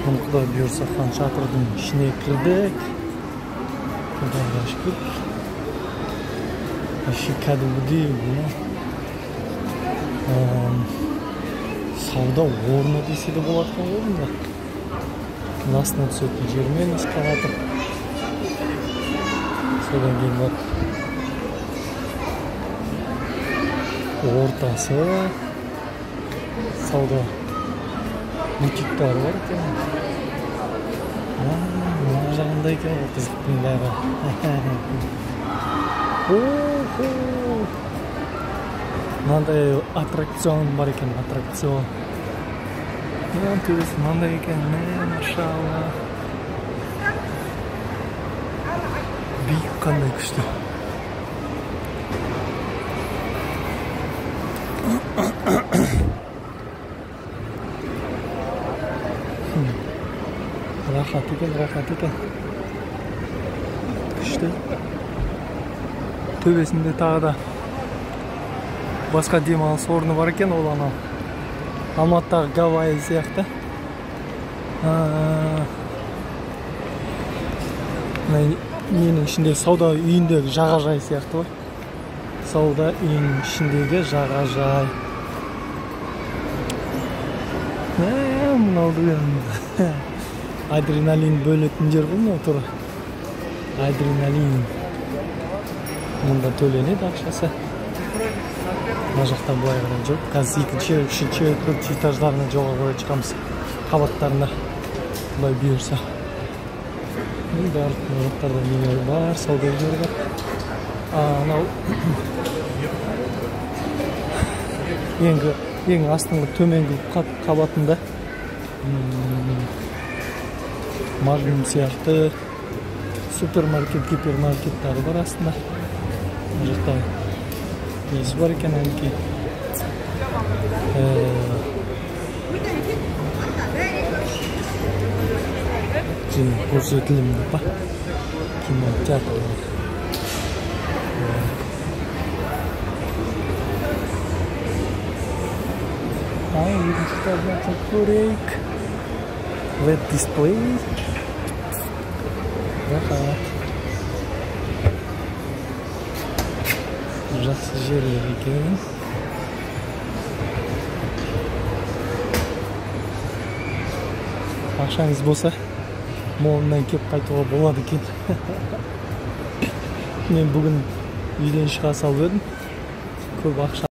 Құдай бұйырса Хан Шатырдың ішіне кірдік. Құдайға шүкір. Вообще кәдімгідей сауда орны десе де болады ғой онда. Астына түсетін жермен эскалатор. Содан кейін бар. Ортасы сауда бутиктар бар екен. Мына жағында екен ғой қызықтың бәрі. Мынандай аттракцион бар екен, аттракцион. Төбесі мынандай екен, машалла. Биік қандай күшті. Рахат екен, рахат екен. Күшті. Төбесінде тағы да басқа демалыс орны бар екен, ол анау Алматыдағы Гавайи сияқты. Ненің ішіндегі сауда үйіндегі жағажай сияқты ғой. Сауда үйінің ішіндегі жағажай. Мынау адреналин бөлетін жер ғой мынау туры. Адреналин. Мұнда төленеді ақшасы. Мына жақта былай қарай жоқ. Қазір екінші, үшінші, төртінші этаждарына жоғары қарай шығамыз. Қабаттарына былай бұйырса. Барлық жақтарда нелер бар, сауда үйлері бар. Анау ең астыңғы төменгі қабатында Магнум сияқты супермаркет, гипермаркеттары бар астында. Мына жақта несі бар екен әнеки. Көрсетілімді ба? Кинотеатр. Екінші табатын көрейік. LED display. Рахат. Жақсы жерлер екен. Ақшаңыз болса, молынан кеп қайтуға болады екен. Мен бүгін үйден шыға салып едім. Көп ақша